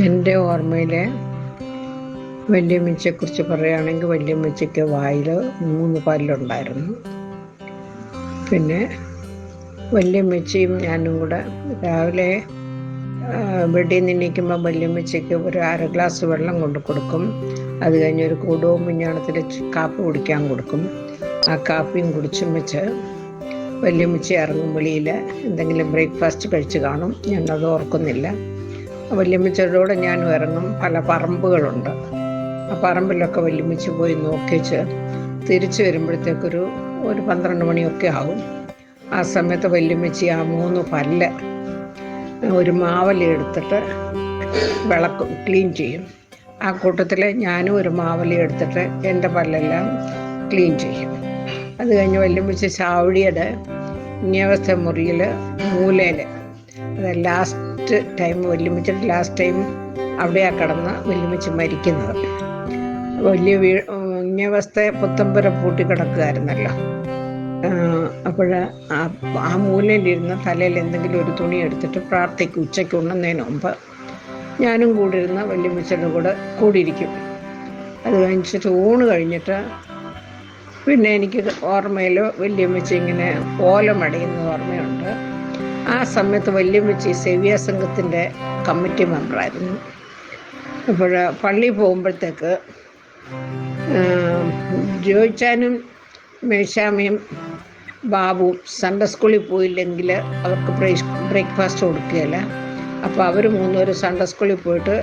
എൻ്റെ ഓർമ്മയിൽ വല്യമ്മച്ചിയെക്കുറിച്ച് പറയുകയാണെങ്കിൽ വല്യമ്മച്ചിക്ക് വായിൽ 3 പല്ലുണ്ടായിരുന്നു. പിന്നെ വല്യമ്മച്ചിയും ഞാനും കൂടെ രാവിലെ ബെഡിൽ നിന്ന് എണീക്കുമ്പോൾ വല്യമ്മച്ചിക്ക് ഒരു 1/2 ഗ്ലാസ് വെള്ളം കൊണ്ട് കൊടുക്കും. അത് കഴിഞ്ഞ് ഒരു കുടവും പിഞ്ഞാണത്തിൽ കാപ്പി കുടിക്കാൻ കൊടുക്കും. ആ കാപ്പിയും കുടിച്ചും വെച്ച് വല്യമ്മച്ചി ഇറങ്ങും വെളിയിൽ. എന്തെങ്കിലും ബ്രേക്ക്ഫാസ്റ്റ് കഴിച്ച് കാണും, ഞാനത് ഓർക്കുന്നില്ല. വല്യമ്മച്ചിയുടെ കൂടെ ഞാനും ഇറങ്ങും. പല പറമ്പുകളുണ്ട്, ആ പറമ്പിലൊക്കെ വല്യമ്മച്ചി പോയി നോക്കിച്ച് തിരിച്ചു വരുമ്പോഴത്തേക്കൊരു 12 മണിയൊക്കെ ആകും. ആ സമയത്ത് വല്യമ്മച്ചി ആ 3 പല്ല് ഒരു മാവലി എടുത്തിട്ട് വിളക്കും, ക്ലീൻ ചെയ്യും. ആ കൂട്ടത്തിൽ ഞാനും ഒരു മാവലി എടുത്തിട്ട് എൻ്റെ പല്ലെല്ലാം ക്ലീൻ ചെയ്യും. അത് കഴിഞ്ഞ് വല്യമ്മച്ചി ചാവടിയുടെ ഇങ്ങേവസ്ഥ മുറിയിൽ മൂലയിൽ, അത് ലാസ്റ്റ് ടൈം, വല്യമ്മച്ചിയുടെ ലാസ്റ്റ് ടൈം അവിടെയാണ് കിടന്ന് വല്യമ്മച്ചി മരിക്കുന്നത്. വലിയ ഇങ്ങേവസ്ഥ പുത്തമ്പുര പൂട്ടി കിടക്കുകയായിരുന്നല്ലോ. അപ്പോൾ ആ മൂലയിലിരുന്ന് തലയിൽ എന്തെങ്കിലും ഒരു തുണി എടുത്തിട്ട് പ്രാർത്ഥിക്കും. ഉച്ചയ്ക്ക് ഉണ്ണുന്നതിന് മുമ്പ് ഞാനും കൂടി ഇരുന്ന് വല്യമ്മച്ചിയുടെ കൂടെ കൂടിയിരിക്കും. അത് കഴിഞ്ഞിട്ട് ഊണ് കഴിഞ്ഞിട്ട് പിന്നെ എനിക്ക് ഓർമ്മയിൽ വല്യമ്മച്ചി ഇങ്ങനെ ഓലമടയുന്ന ഓർമ്മയുണ്ട്. ആ സമയത്ത് വല്യമ്മച്ചി സേവ്യ സംഘത്തിൻ്റെ കമ്മിറ്റി മെമ്പറായിരുന്നു. അപ്പോൾ പള്ളിയിൽ പോകുമ്പോഴത്തേക്ക് ജോയിച്ചാനും മേശാമയും ബാബുവും സൺഡേ സ്കൂളിൽ പോയില്ലെങ്കിൽ അവർക്ക് ബ്രേക്ക്ഫാസ്റ്റ് കൊടുക്കുകയില്ല. അപ്പോൾ അവർ 3 പേരും സൺഡേ സ്കൂളിൽ പോയിട്ട്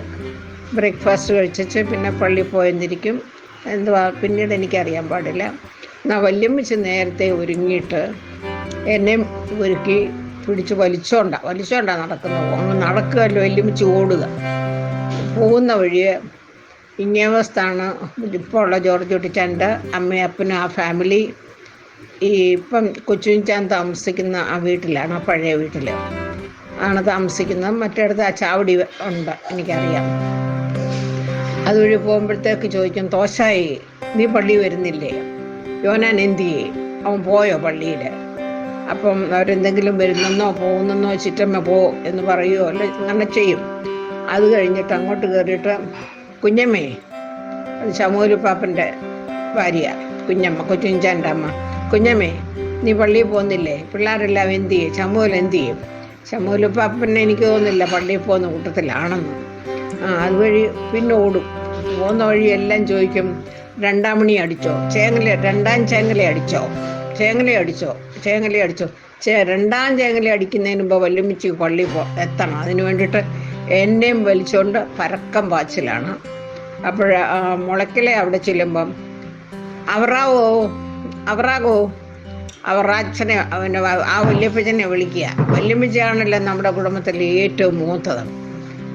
ബ്രേക്ക്ഫാസ്റ്റ് കഴിച്ചിട്ട് പിന്നെ പള്ളിയിൽ പോയെന്നിരിക്കും. എന്തുവാ പിന്നീട് എനിക്കറിയാൻ പാടില്ല. എന്നാൽ വല്യമ്മച്ചി നേരത്തെ ഒരുങ്ങിയിട്ട് എന്നെയും ഒരുക്കി പിടിച്ച് വലിച്ചോണ്ടാണ് നടക്കുന്നത്. അങ്ങ് നടക്കുകയല്ലോ, വല്യമ്മച്ചി ഓടുക. പോകുന്ന വഴിയെ ഇങ്ങേവസ്ഥാണ് ഇപ്പോൾ ഉള്ള ജോർജ് കുട്ടിച്ചാൻ്റെ അമ്മയും അപ്പനും ആ ഫാമിലി ഈ ഇപ്പം കൊച്ചുചാൻ താമസിക്കുന്ന ആ വീട്ടിലാണ്, ആ പഴയ വീട്ടിൽ ആണ് താമസിക്കുന്നത്. മറ്റേടത്ത് ആ ചാവടി ഉണ്ട്, എനിക്കറിയാം. അതുവഴി പോകുമ്പോഴത്തേക്ക് ചോദിക്കും, തോശായി നീ പള്ളി വരുന്നില്ലേ? യോനാൻ എന്തിയേ? അവൻ പോയോ പള്ളിയിൽ? അപ്പം അവരെന്തെങ്കിലും വരുന്നെന്നോ പോകുന്നെന്നോ ചിറ്റമ്മ പോ എന്ന് പറയുമോ അല്ല, അങ്ങനെ ചെയ്യും. അത് കഴിഞ്ഞിട്ട് അങ്ങോട്ട് കയറിയിട്ട് കുഞ്ഞമ്മേ, അത് ശമൂല് പാപ്പൻ്റെ ഭാര്യ കുഞ്ഞമ്മ, കൊച്ചുഞ്ചാൻ്റെ അമ്മ, കുഞ്ഞമ്മേ നീ പള്ളിയിൽ പോകുന്നില്ലേ? പിള്ളേരെല്ലാം എന്ത് ചെയ്യും? ശമൂൽ എന്ത് ചെയ്യും? ശമൂല് പാപ്പനെ എനിക്ക് തോന്നുന്നില്ല പള്ളിയിൽ പോകുന്ന കൂട്ടത്തിലാണെന്ന്. അതുവഴി പിന്നെ ഓടും. പോകുന്ന വഴി എല്ലാം ചോദിക്കും, 2-ാം മണി അടിച്ചോ? രണ്ടാം ചേങ്ങല അടിച്ചോ? ചേങ്ങല അടിച്ചോ? 2-ാം ചേങ്ങല അടിക്കുന്നതിന് മുമ്പ് വല്യമ്മച്ചി പള്ളിയിൽ എത്തണം. അതിന് വേണ്ടിയിട്ട് എന്നെയും വലിച്ചുകൊണ്ട് പരക്കം പാച്ചിലാണ്. അപ്പോൾ മുളക്കിലെ അവിടെ ചെല്ലുമ്പം അവറാകോ അവറാച്ചനെ ആ വല്യപ്പച്ചനെ വിളിക്കുക. വല്യമ്മച്ചിയാണല്ലോ നമ്മുടെ കുടുംബത്തിൽ ഏറ്റവും മൂത്തത്.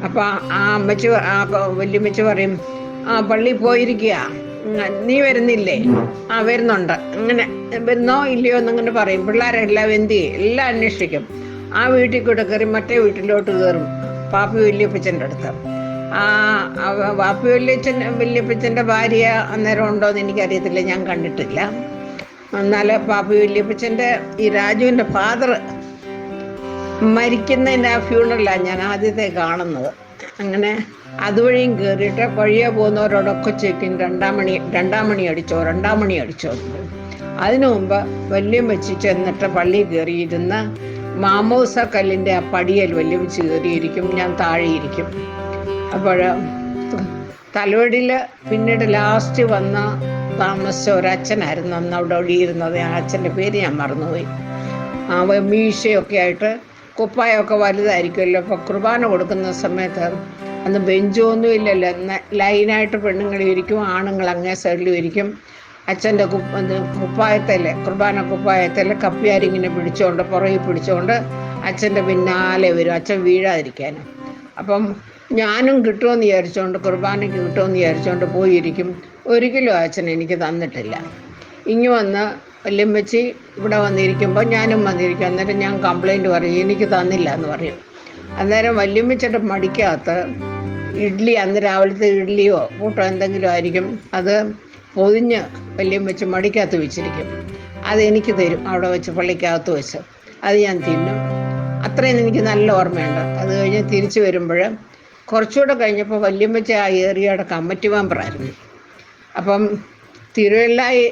അപ്പോൾ ആ വല്യമ്മച്ചി പറയും, പള്ളിയിൽ പോയിരിക്കുക, നീ വരുന്നില്ലേ? വരുന്നുണ്ട്. അങ്ങനെ വരുന്നോ ഇല്ലയോ എന്നങ്ങനെ പറയും. പിള്ളേരെല്ലാം എന്ത് ചെയ്യും? എല്ലാം അന്വേഷിക്കും. ആ വീട്ടിൽ കൂടെ കയറി മറ്റേ വീട്ടിലോട്ട് കയറും, പാപ്പി വല്യപ്പച്ചൻ്റെ അടുത്ത്. പാപ്പി വല്യപ്പച്ചൻ്റെ ഭാര്യ അന്നേരം ഉണ്ടോയെന്ന് എനിക്കറിയത്തില്ല, ഞാൻ കണ്ടിട്ടില്ല. എന്നാൽ പാപ്പി വല്യപ്പച്ചൻ്റെ ഈ രാജുവിൻ്റെ ഫാദർ മരിക്കുന്നതിൻ്റെ ആ ഫ്യൂണറലാണ് ഞാൻ ആദ്യത്തെ കാണുന്നത്. അങ്ങനെ അതുവഴിയും കയറിയിട്ട് വഴിയെ പോകുന്നവരോടൊക്കെ ചോദിക്കും, 2-ാം മണി അടിച്ചോ? അതിനു മുമ്പ് വല്യമ്മച്ചി ചെന്നിട്ട് പള്ളിയിൽ കയറിയിരുന്ന് മാമോസ കല്ലിൻ്റെ ആ പടിയിൽ വല്യമ്മച്ചി കയറിയിരിക്കും, ഞാൻ താഴെയിരിക്കും. അപ്പോൾ തലവടിയിൽ പിന്നീട് ലാസ്റ്റ് വന്ന താമസിച്ച ഒരച്ഛനായിരുന്നു അന്ന് അവിടെ ഒഴിയിരുന്നത്. ആ അച്ഛൻ്റെ പേര് ഞാൻ മറന്നുപോയി. മീശയൊക്കെ ആയിട്ട് കുപ്പായമൊക്കെ വലുതായിരിക്കുമല്ലോ. അപ്പോൾ കുർബാന കൊടുക്കുന്ന സമയത്ത് അന്ന് ബെഞ്ചൊന്നും ഇല്ലല്ലോ, ലൈനായിട്ട് പെണ്ണുങ്ങൾ ഇരിക്കും, ആണുങ്ങൾ അങ്ങേ സൈഡിലും ഇരിക്കും. അച്ഛൻ്റെ കുർബാന കുപ്പായത്തിൽ കപ്പിയാരിങ്ങനെ പുറകെ പിടിച്ചുകൊണ്ട് അച്ഛൻ്റെ പിന്നാലെ വരും, അച്ഛൻ വീഴാതിരിക്കാൻ. അപ്പം ഞാനും കിട്ടുമെന്ന് വിചാരിച്ചുകൊണ്ട്, കുർബാനയ്ക്ക് കിട്ടുമെന്ന് വിചാരിച്ചുകൊണ്ട് പോയിരിക്കും. ഒരിക്കലും അച്ഛൻ എനിക്ക് തന്നിട്ടില്ല. ഇങ്ങ് വന്ന് വല്യമ്മച്ചി ഇവിടെ വന്നിരിക്കുമ്പോൾ ഞാനും വന്നിരിക്കും. അന്നേരം ഞാൻ കംപ്ലൈൻറ്റ് പറയും, എനിക്ക് തന്നില്ല എന്ന് പറയും. അന്നേരം വല്യമ്മച്ചിയുടെ മടിക്കകത്ത് ഇഡ്ഡലി, അന്ന് രാവിലത്തെ ഇഡ്ഡലിയോ കൂട്ടോ എന്തെങ്കിലും ആയിരിക്കും, അത് പൊതിഞ്ഞ് വല്യമ്മച്ചി മടിക്കകത്ത് വെച്ചിരിക്കും. അതെനിക്ക് തരും, അവിടെ വെച്ച് പള്ളിക്കകത്ത് വെച്ച്. അത് ഞാൻ തിന്നും. അത്രയും എനിക്ക് നല്ല ഓർമ്മയുണ്ട്. അത് കഴിഞ്ഞ് തിരിച്ചു വരുമ്പോൾ കുറച്ചുകൂടെ കഴിഞ്ഞപ്പോൾ വല്യമ്മച്ച ആ ഏരിയയുടെ കമ്മിറ്റി മെമ്പറായിരുന്നു. അപ്പം തിരുവല്ലായി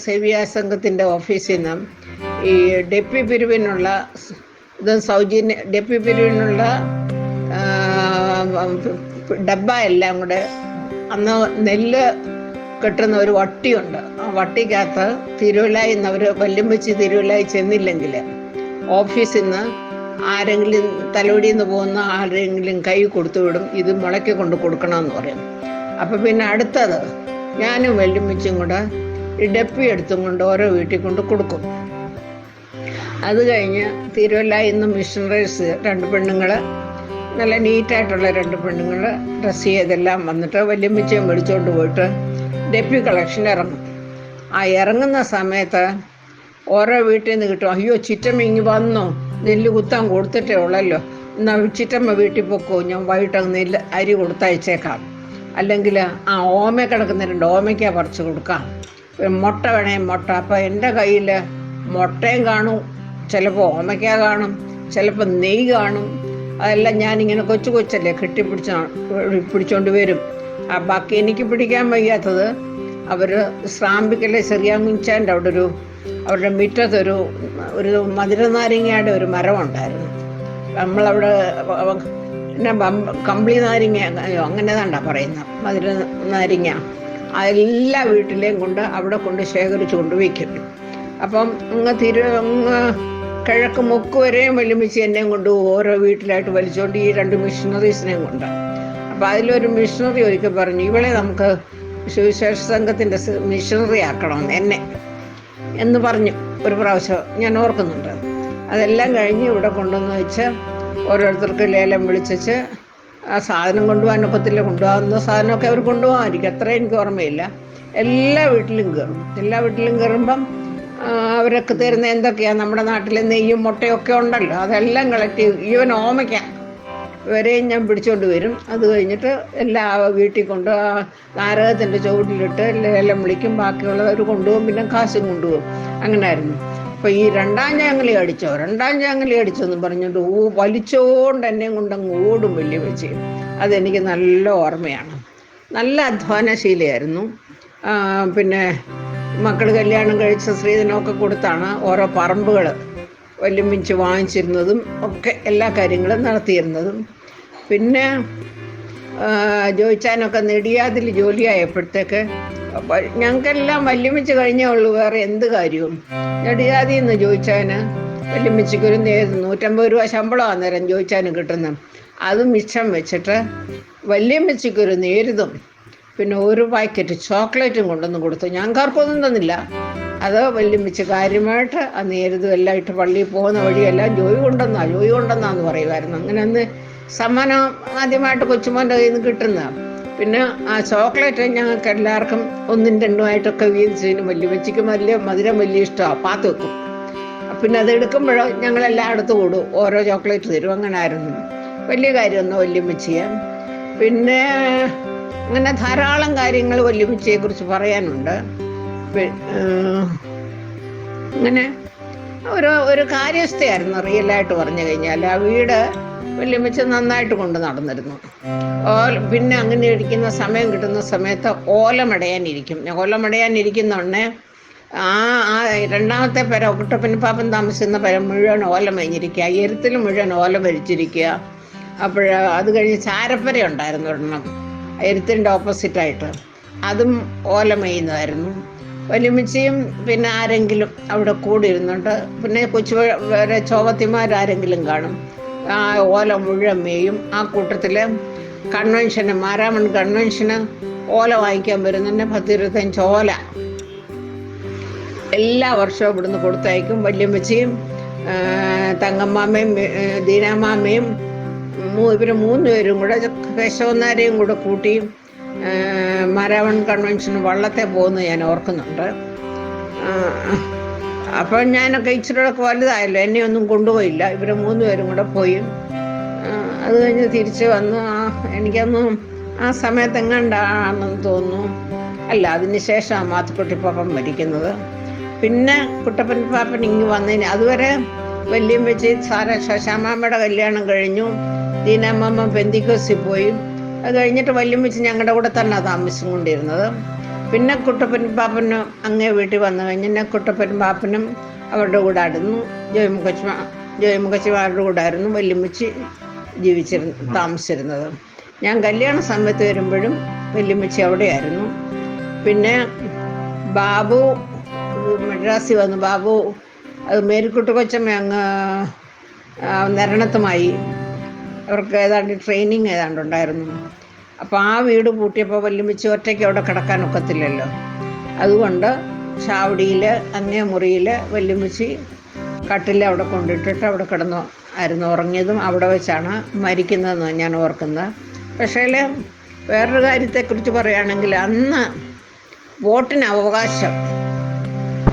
സേവിയാ സംഘത്തിൻ്റെ ഓഫീസിൽ നിന്ന് ഈ ഡെപ്പി പിരിവിനുള്ള ഡെപ്പി പിരിവിനുള്ള ഡബ്ബ എല്ലാം കൂടെ അന്ന് നെല്ല് കെട്ടുന്ന ഒരു വട്ടിയുണ്ട്. ആ വട്ടിക്കകത്ത് തിരുവല്ലായി നിന്ന് അവർ വല്യമ്മച്ചി തിരുവല്ലായി ചെന്നില്ലെങ്കിൽ ഓഫീസിൽ നിന്ന് ആരെങ്കിലും തലോടിയിൽ നിന്ന് പോകുന്ന ആരെങ്കിലും കൈ കൊടുത്തു വിടും, ഇത് മുളയ്ക്ക് കൊണ്ട് കൊടുക്കണമെന്ന് പറയും. അപ്പം പിന്നെ അടുത്തത് ഞാനും വല്യമ്മച്ചും കൂടെ ഈ ഡപ്പി എടുത്തും കൊണ്ട് ഓരോ വീട്ടിൽ കൊണ്ട് കൊടുക്കും. അത് കഴിഞ്ഞ് തിരുവല്ലായി നിന്ന് മിഷണറീസ് 2 പെണ്ണുങ്ങൾ, നല്ല നീറ്റായിട്ടുള്ള 2 പെണ്ണുങ്ങൾ ഡ്രസ്സ് ചെയ്തെല്ലാം വന്നിട്ട് വല്യമ്മച്ചയെ മേടിച്ചുകൊണ്ട് പോയിട്ട് ഡപ്പി കളക്ഷൻ ഇറങ്ങും. ആ ഇറങ്ങുന്ന സമയത്ത് ഓരോ വീട്ടിൽ നിന്ന് കിട്ടും, അയ്യോ ചിറ്റമ്മ ഇങ്ങ് വന്നോ, നെല്ല് കുത്താൻ കൊടുത്തിട്ടേ ഉള്ളല്ലോ, എന്നാൽ ചിറ്റമ്മ വീട്ടിൽ പൊക്കോ, ഞാൻ വൈകിട്ട് നെല്ല് അരി കൊടുത്തയച്ചേക്കാം, അല്ലെങ്കിൽ ആ ഓമ കിടക്കുന്ന 2 ഓമയ്ക്ക പറിച്ച് കൊടുക്കാം, മുട്ട വേണേ മുട്ട. അപ്പം എൻ്റെ കയ്യിൽ മുട്ടയും കാണും, ചിലപ്പോൾ ഓമയ്ക്ക കാണും, ചിലപ്പോൾ നെയ്യ് കാണും. അതെല്ലാം ഞാനിങ്ങനെ കൊച്ചല്ലേ പിടിച്ചോണ്ട് വരും. ആ ബാക്കി എനിക്ക് പിടിക്കാൻ വയ്യാത്തത് അവർ ശ്രാമ്പിക്കലെ ചെറിയാങ്കുഞ്ചാൻ്റെ അവിടെ അവരുടെ മുറ്റത്തൊരു മധുരനാരങ്ങയുടെ ഒരു മരമുണ്ടായിരുന്നു. നമ്മളവിടെ പിന്നെ കമ്പിളി നാരങ്ങ അങ്ങനെ തണ്ടാ പറയുന്നത്, മധുര നാരങ്ങ. എല്ലാ വീട്ടിലെയും കൊണ്ട് അവിടെ കൊണ്ട് ശേഖരിച്ച് കൊണ്ട് വയ്ക്കും. അപ്പം അങ്ങ് കിഴക്ക് മുക്ക് വരെയും വല്യമ്മച്ചി എന്നെയും കൊണ്ട് ഓരോ വീട്ടിലായിട്ട് വലിച്ചുകൊണ്ട് ഈ 2 മിഷണറീസിനെയും കൊണ്ട്. അപ്പം അതിലൊരു മിഷണറി ഒരിക്കൽ പറഞ്ഞു, ഇവളെ നമുക്ക് സുവിശേഷ സംഘത്തിൻ്റെ മിഷണറി ആക്കണം എന്നെ എന്ന് പറഞ്ഞു ഒരു പ്രാവശ്യം, ഞാൻ ഓർക്കുന്നുണ്ട്. അതെല്ലാം കഴിഞ്ഞ് ഇവിടെ കൊണ്ടുവന്ന് വെച്ച് ഓരോരുത്തർക്ക് ലേലം വിളിച്ച് ആ സാധനം കൊണ്ടുപോകാനൊക്കത്തില്ല, കൊണ്ടുപോകുന്ന സാധനമൊക്കെ അവർ കൊണ്ടുപോകാമായിരിക്കും, അത്ര എനിക്ക് ഓർമ്മയില്ല. എല്ലാ വീട്ടിലും കയറുമ്പം അവരൊക്കെ തരുന്ന എന്തൊക്കെയാണ് നമ്മുടെ നാട്ടിലെ നെയ്യും മുട്ടയൊക്കെ ഉണ്ടല്ലോ, അതെല്ലാം കളക്ട് ചെയ്യും. ഈവൻ ഓമയ്ക്ക വരെയും ഞാൻ പിടിച്ചോണ്ട് വരും. അത് കഴിഞ്ഞിട്ട് എല്ലാ വീട്ടിൽ കൊണ്ട് നാരകത്തിൻ്റെ ചുവട്ടിലിട്ട് ലേലം വിളിക്കും, ബാക്കിയുള്ളവർ കൊണ്ടുപോകും, പിന്നെ കാശും കൊണ്ടുപോകും. അങ്ങനെയായിരുന്നു. അപ്പോൾ ഈ 2ാം ചാങ്ങലി അടിച്ചെന്ന് പറഞ്ഞിട്ട് വലിച്ചോണ്ട് എന്നെയും കൊണ്ടങ്ങ് ഓടും വല്യമ്മച്ചി. അതെനിക്ക് നല്ല ഓർമ്മയാണ്. നല്ല അധ്വാനശീലയായിരുന്നു. പിന്നെ മക്കൾ കല്യാണം കഴിച്ച സ്ത്രീധനമൊക്കെ കൊടുത്താണ് ഓരോ പറമ്പുകൾ വല്യമ്മച്ചി വാങ്ങിച്ചിരുന്നതും ഒക്കെ എല്ലാ കാര്യങ്ങളും നടത്തിയിരുന്നതും. പിന്നെ ജോയിച്ചാനൊക്കെ നെടിയാതിൽ ജോലിയായപ്പോഴത്തേക്ക് ഞങ്ങൾക്കെല്ലാം വല്യമ്മച്ചി കഴിഞ്ഞേ ഉള്ളൂ, വേറെ എന്ത് കാര്യവും. നെടിയാതിൽ നിന്ന് ജോയിച്ചാന് വല്യമ്മച്ചിക്കൊരു 150 രൂപ ശമ്പളം അന്നേരം ജോയിച്ചാന് കിട്ടുന്നത്. അത് മിച്ചം വെച്ചിട്ട് വല്യമ്മച്ചിക്കൊരു നേരിതും പിന്നെ ഒരു പാക്കറ്റ് ചോക്ലേറ്റും കൊണ്ടുവന്ന് കൊടുത്തു. ഞങ്ങൾക്കാർക്കൊന്നും തന്നില്ല. അത് വല്യമ്മച്ചി കാര്യമായിട്ട് ആ നേരിതും എല്ലാം ഇട്ട് പള്ളിയിൽ പോകുന്ന വഴിയെല്ലാം ജോയി കൊണ്ടെന്നാന്ന് പറയുമായിരുന്നു. അങ്ങനെ അന്ന് സമ്മാനം ആദ്യമായിട്ട് കൊച്ചുമോൻ്റെ കയ്യിൽ നിന്ന് കിട്ടുന്ന. പിന്നെ ആ ചോക്ലേറ്റ് ഞങ്ങൾക്ക് എല്ലാവർക്കും 1ഉം 2ഉമായിട്ടൊക്കെ വീതിച്ചതിന് വല്യമ്മച്ചിക്ക് മധുരം വലിയ ഇഷ്ടമാണ്, പാത്ത് വെക്കും. പിന്നെ അത് എടുക്കുമ്പോഴോ ഞങ്ങളെല്ലാം അടുത്ത് കൂടും, ഓരോ ചോക്ലേറ്റ് തരും. അങ്ങനെ ആയിരുന്നു, വലിയ കാര്യമൊന്നും വല്യമ്മച്ചിയെ. പിന്നെ അങ്ങനെ ധാരാളം കാര്യങ്ങൾ വല്യമ്മച്ചിയെ കുറിച്ച് പറയാനുണ്ട്. അങ്ങനെ ഒരു കാര്യസ്ഥയായിരുന്നു റിയലായിട്ട് പറഞ്ഞു കഴിഞ്ഞാൽ. ആ വീട് വല്യമ്മച്ചി നന്നായിട്ട് കൊണ്ട് നടന്നിരുന്നു. പിന്നെ അങ്ങനെ ഇരിക്കുന്ന സമയം കിട്ടുന്ന സമയത്ത് ഓലമടയാനിരിക്കുന്നോണ്ടേ ആ 2ാമത്തെ പെര കുട്ടപ്പൻ പാപ്പൻ താമസിക്കുന്ന പെര മുഴുവൻ ഓലം മേഞ്ഞിരിക്കുക, എരുത്തിൽ മുഴുവൻ ഓല ഭരിച്ചിരിക്കുക. അത് കഴിഞ്ഞ് ചാരപ്പര ഉണ്ടായിരുന്നു ഒരെണ്ണം എരുത്തിൻ്റെ ഓപ്പോസിറ്റായിട്ട്, അതും ഓല മേയുന്നതായിരുന്നു. വല്യമ്മച്ചിയും പിന്നെ ആരെങ്കിലും അവിടെ കൂടി ഇരുന്നുണ്ട്. പിന്നെ കൊച്ചു വേറെ ചോവത്തിമാരാരെങ്കിലും കാണും. ആ ഓല മുഴുവൻ മേയും. ആ കൂട്ടത്തിൽ മാരാമൺ കൺവെൻഷന് ഓല വാങ്ങിക്കാൻ വരുന്നതിന് 10-25 ഓല എല്ലാ വർഷവും ഇവിടുന്ന് കൊടുത്തയക്കും. വല്യമ്മച്ചിയും തങ്കമ്മാമ്മയും ദീനാമാമ്മയും ഇവർ 3 പേരും കൂടെ കേശവന്നാരെയും കൂടെ കൂട്ടി മാരാമൺ കൺവെൻഷന് വള്ളത്തെ പോകുന്നത് ഞാൻ ഓർക്കുന്നുണ്ട്. അപ്പോൾ ഞാനൊക്കെ ഇച്ചിരിയൊക്കെ വലുതായല്ലോ, എന്നെ ഒന്നും കൊണ്ടുപോയില്ല. ഇവർ 3 പേരും കൂടെ പോയി. അത് കഴിഞ്ഞ് തിരിച്ച് വന്നു. എനിക്കൊന്ന് ആ സമയത്ത് എങ്ങാണ്ടാണെന്ന് തോന്നുന്നു, അല്ല അതിന് ശേഷമാണ് മാത്തുക്കുട്ടി പാപ്പൻ മരിക്കുന്നത്. പിന്നെ കുട്ടപ്പൻ പാപ്പൻ ഇങ്ങ് വന്നതിന് അതുവരെ വല്യമ്മച്ചി ശശാമാമ്മയുടെ കല്യാണം കഴിഞ്ഞു. ദീനമ്മ പെന്തിക്കോസിൽ പോയി. അത് കഴിഞ്ഞിട്ട് വല്യമ്മച്ചി ഞങ്ങളുടെ കൂടെ തന്നെ താമസിച്ചും കൊണ്ടിരുന്നത്. പിന്നെ കുട്ടപ്പൻ പാപ്പനും അങ്ങേ വീട്ടിൽ വന്നു കഴിഞ്ഞ് കുട്ടപ്പൻ പാപ്പനും അവരുടെ കൂടെ ആയിരുന്നു. ജോയിമുഖച്ചിമാരുടെ കൂടെ ആയിരുന്നു വല്യമ്മച്ചി താമസിച്ചിരുന്നത്. ഞാൻ കല്യാണ സമയത്ത് വരുമ്പോഴും വല്യമ്മച്ചി അവിടെയായിരുന്നു. പിന്നെ ബാബു മദ്രാസിൽ വന്നു. ബാബു അത് മേരിക്കുട്ടി കൊച്ചമ്മ അങ്ങ് നിരണത്തുമായി. അവർക്ക് ഏതാണ്ട് ട്രെയിനിങ് ഏതാണ്ട് ഉണ്ടായിരുന്നു. അപ്പോൾ ആ വീട് പൂട്ടിയപ്പോൾ വല്യമ്മച്ചി ഒറ്റയ്ക്ക് അവിടെ കിടക്കാനൊക്കത്തില്ലല്ലോ. അതുകൊണ്ട് ചാവടിയിൽ അങ്ങേ മുറിയിൽ വല്യമ്മച്ചി കട്ടിൽ അവിടെ കൊണ്ടിട്ടിട്ട് അവിടെ ആയിരുന്നു ഉറങ്ങിയതും. അവിടെ വെച്ചാണ് മരിക്കുന്നതെന്ന് ഞാൻ ഓർക്കുന്നത്. പക്ഷേ വേറൊരു കാര്യത്തെക്കുറിച്ച് പറയുകയാണെങ്കിൽ അന്ന് വോട്ടിന് അവകാശം,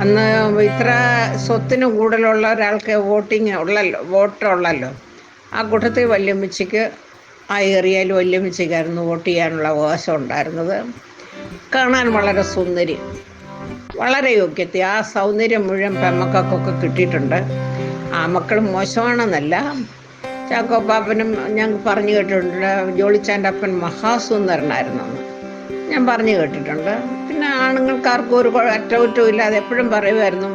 അന്ന് ഇത്ര സ്വത്തിന് കൂടുതലുള്ള ഒരാൾക്ക് വോട്ടുള്ളല്ലോ. ആ കൂട്ടത്തിൽ വല്യമ്മച്ചിക്ക് ആ ഏരിയയിൽ വല്യമ്മച്ചിക്കായിരുന്നു വോട്ട് ചെയ്യാനുള്ള അവകാശം ഉണ്ടായിരുന്നത്. കാണാൻ വളരെ സുന്ദരി, വളരെ യോഗ്യത. ആ സൗന്ദര്യം മുഴുവൻ പെമ്മക്കൊക്കെ കിട്ടിയിട്ടുണ്ട്. ആ മക്കൾ മോശമാണെന്നല്ല. ചാക്കോ പാപ്പനും ഞങ്ങൾക്ക് പറഞ്ഞു കേട്ടിട്ടുണ്ട് ജോളിച്ചാൻ്റെ അപ്പൻ മഹാസുന്ദരനായിരുന്നു എന്ന് ഞാൻ പറഞ്ഞു കേട്ടിട്ടുണ്ട്. പിന്നെ ആണുങ്ങൾക്കാർക്കും ഒരു അറ്റകുറ്റവും ഇല്ലാതെ എപ്പോഴും പറയുമായിരുന്നു,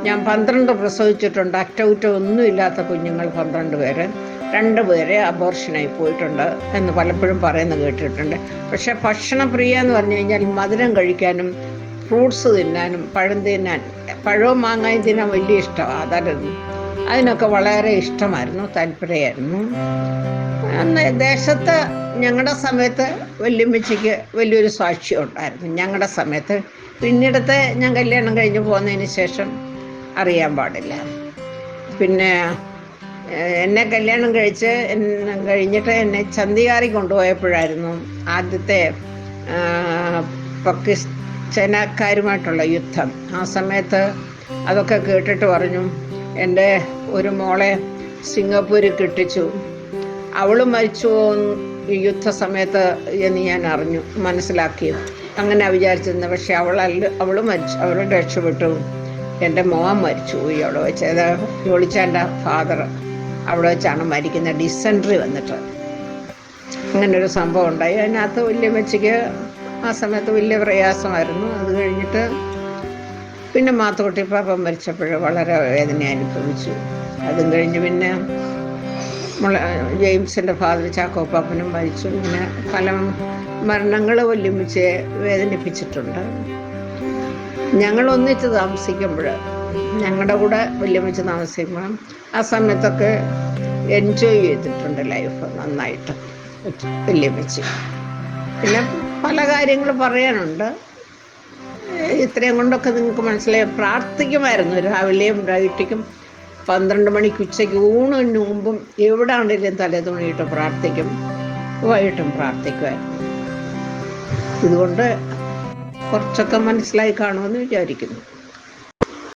ഞാൻ 12 പ്രസവിച്ചിട്ടുണ്ട്, അറ്റകുറ്റം ഒന്നുമില്ലാത്ത കുഞ്ഞുങ്ങൾ 12 പേര്, 2 പേരെ അബോർഷനായി പോയിട്ടുണ്ട് എന്ന് പലപ്പോഴും പറയുന്നത് കേട്ടിട്ടുണ്ട്. പക്ഷെ ഭക്ഷണപ്രിയ എന്ന് പറഞ്ഞു കഴിഞ്ഞാൽ മധുരം കഴിക്കാനും ഫ്രൂട്ട്സ് തിന്നാനും പഴവും മാങ്ങയും തിന്നാൻ വലിയ ഇഷ്ടമാണ്. അതായിരുന്നു, അതിനൊക്കെ വളരെ ഇഷ്ടമായിരുന്നു, താല്പര്യമായിരുന്നു. അന്ന് ദേശത്ത് ഞങ്ങളുടെ സമയത്ത് വല്യമ്മച്ചിക്ക് വലിയൊരു സാക്ഷ്യം ഉണ്ടായിരുന്നു. ഞങ്ങളുടെ സമയത്ത് പിന്നീടത്തെ ഞാൻ കല്യാണം കഴിഞ്ഞ് പോകുന്നതിന് ശേഷം അറിയാൻ പാടില്ല. പിന്നെ എന്നെ കല്യാണം കഴിഞ്ഞിട്ട് എന്നെ ചന്തികാരി കൊണ്ടുപോയപ്പോഴായിരുന്നു ആദ്യത്തെ പാകിസ്ഥാനക്കാരുമായിട്ടുള്ള യുദ്ധം. ആ സമയത്ത് അതൊക്കെ കേട്ടിട്ട് പറഞ്ഞു, എൻ്റെ ഒരു മോളെ സിംഗപ്പൂരിൽ കെട്ടിച്ചു, അവൾ മരിച്ചു ഈ യുദ്ധസമയത്ത് എന്ന് ഞാൻ മനസ്സിലാക്കി. അങ്ങനെ വിചാരിച്ചിരുന്നത്. പക്ഷെ അവൾ മരിച്ചു, അവൾ രക്ഷപ്പെട്ടു. എൻ്റെ മോൻ മരിച്ചു പോയി അവിടെ വെച്ച്. അത് ജോളിച്ചാൻ്റെ ഫാദർ അവിടെ വെച്ചാണ് മരിക്കുന്നത്, ഡിസെൻട്രി വന്നിട്ട്. അങ്ങനൊരു സംഭവം ഉണ്ടായി. അതിനകത്ത് വല്യമ്മച്ചിക്ക് ആ സമയത്ത് വലിയ പ്രയാസമായിരുന്നു. അത് കഴിഞ്ഞിട്ട് പിന്നെ മാത്തുക്കുട്ടിപ്പാപ്പൻ മരിച്ചപ്പോൾ വളരെ വേദന അനുഭവിച്ചു. അതും കഴിഞ്ഞ് പിന്നെ ജെയിംസിൻ്റെ ഫാദർ ചാക്കോപ്പാപ്പനും മരിച്ചു. ഇങ്ങനെ പല മരണങ്ങൾ വല്യമ്മച്ചയെ വേദനിപ്പിച്ചിട്ടുണ്ട്. ഞങ്ങൾ ഒന്നിച്ച് താമസിക്കുമ്പോൾ, ഞങ്ങളുടെ കൂടെ വല്യമ്മച്ച് താമസിക്കുമ്പോൾ ആ സമയത്തൊക്കെ എൻജോയ് ചെയ്തിട്ടുണ്ട് ലൈഫ് നന്നായിട്ട് വല്യമ്മച്ച്. പിന്നെ പല കാര്യങ്ങൾ പറയാനുണ്ട്. ഇത്രയും കൊണ്ടൊക്കെ നിങ്ങൾക്ക് മനസ്സിലായി. പ്രാർത്ഥിക്കുമായിരുന്നു രാവിലെയും വൈകിട്ടേക്കും, 12 മണിക്ക് ഉച്ചയ്ക്ക് ഊണിന് മുമ്പും എവിടെയാണെങ്കിലും തലേതുണിയിട്ട് പ്രാർത്ഥിക്കും, വൈകിട്ടും പ്രാർത്ഥിക്കുമായിരുന്നു. ഇതുകൊണ്ട് കുറച്ചൊക്കെ മനസ്സിലായി കാണുമെന്ന് വിചാരിക്കുന്നു.